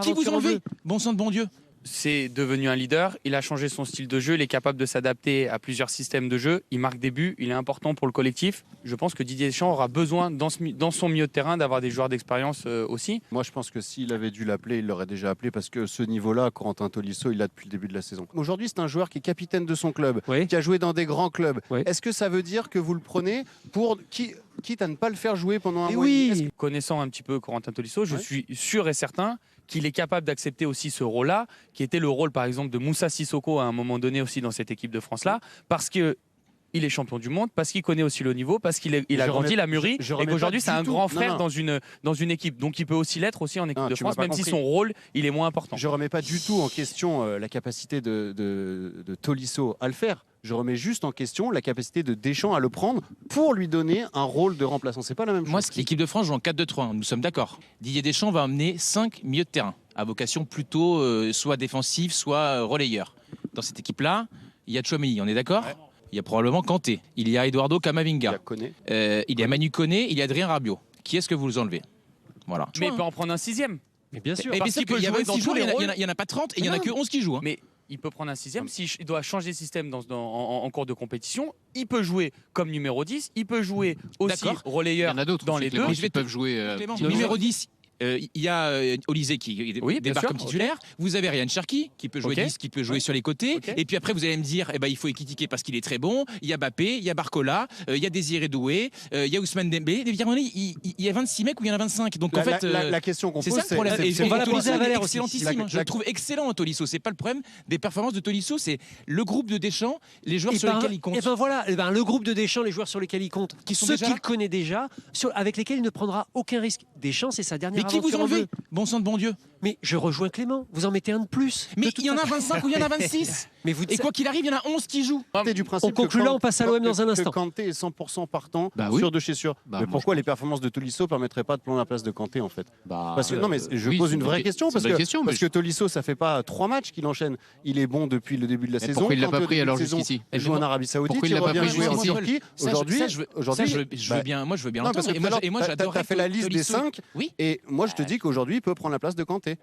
Qui vous enlevez? Bon sang de bon Dieu. C'est devenu un leader, il a changé son style de jeu, il est capable de s'adapter à plusieurs systèmes de jeu, il marque des buts, il est important pour le collectif. Je pense que Didier Deschamps aura besoin dans son milieu de terrain d'avoir des joueurs d'expérience aussi. Moi je pense que s'il avait dû l'appeler, il l'aurait déjà appelé parce que ce niveau-là, Corentin Tolisso, il l'a depuis le début de la saison. Aujourd'hui c'est un joueur qui est capitaine de son club, qui a joué dans des grands clubs. Est-ce que ça veut dire que vous le prenez pour quitte à ne pas le faire jouer pendant un mois? Oui. Connaissant un petit peu Corentin Tolisso, je suis sûr et certain qu'il est capable d'accepter aussi ce rôle-là, qui était le rôle par exemple de Moussa Sissoko à un moment donné aussi dans cette équipe de France-là, parce que il est champion du monde, parce qu'il connaît aussi le niveau, parce qu'il a grandi, il a mûri, et qu'aujourd'hui c'est un grand frère dans une équipe. Donc il peut aussi l'être aussi en équipe de France, même si son rôle il est moins important. Je ne remets pas du tout en question la capacité de Tolisso à le faire. Je remets juste en question la capacité de Deschamps à le prendre pour lui donner un rôle de remplaçant. C'est pas la même chose. Moi, l'équipe de France joue en 4-2-3, nous sommes d'accord. Didier Deschamps va emmener 5 milieux de terrain, à vocation plutôt soit défensive, soit relayeur. Dans cette équipe-là, il y a Tchouaméni, on est d'accord? Il y a probablement Kanté, il y a Eduardo Camavinga, il y a Manu Koné, il y a Adrien Rabiot. Qui est-ce que vous enlevez? Voilà. Mais il peut en prendre un 6e. Mais bien sûr. Mais Parce qu'il il y a 26 joueurs, il n'y en a pas 30 et il n'y en a que 11 qui jouent. Mais il peut prendre un 6e. S'il doit changer de système en cours de compétition, il peut jouer comme numéro 10, il peut jouer aussi relayeur dans les deux. Ils peuvent jouer. Numéro 10. Il y a Olysée qui débarque comme titulaire. Vous avez Ryan Cherki qui peut jouer 10, qui peut jouer sur les côtés. Et puis après, vous allez me dire, il faut critiquer parce qu'il est très bon. Il y a Mbappé, il y a Barcola, il y a Désiré Doué, il y a Ousmane Dembélé. Il y a 26 mecs ou il y en a 25. Donc en fait, la question qu'on pose, c'est ça le problème. On va la poser à Valère aussi. Excellentissime. Je le trouve excellent, Tolisso. C'est pas le problème des performances de Tolisso, c'est le groupe de Deschamps, les joueurs sur lesquels il compte. Et ben voilà, le groupe de Deschamps, les joueurs sur lesquels il compte, ceux qu'il connaît déjà, avec lesquels il ne prendra aucun risque. Deschamps, c'est sa dernière aventure. Mais qui vous enlevez? Bon sang de bon Dieu. Mais je rejoins Clément, vous en mettez un de plus. Mais il y en a 25 ou il y en a 26. Et quoi qu'il arrive, il y en a 11 qui jouent. On conclut là, on passe à l'OM dans un instant. Kanté est 100% partant, sûr de chez sûr. Mais pourquoi les performances de Tolisso ne permettraient pas de prendre la place de Kanté en fait? Parce que, non mais je pose une vraie question, parce que Tolisso, ça fait pas 3 matchs qu'il enchaîne. Il est bon depuis le début de la saison. Pourquoi il l'a pas pris alors jusqu'ici? Il joue en Arabie Saoudite, Pourquoi il il l'a pas revient pris jouer en Turquie. Aujourd'hui, je veux bien. Moi, je veux bien l'entendre. Et moi, j'adorerais. Tu as fait la liste des 5, et moi, je te dis qu'aujourd'hui, il peut prendre la place de Kanté.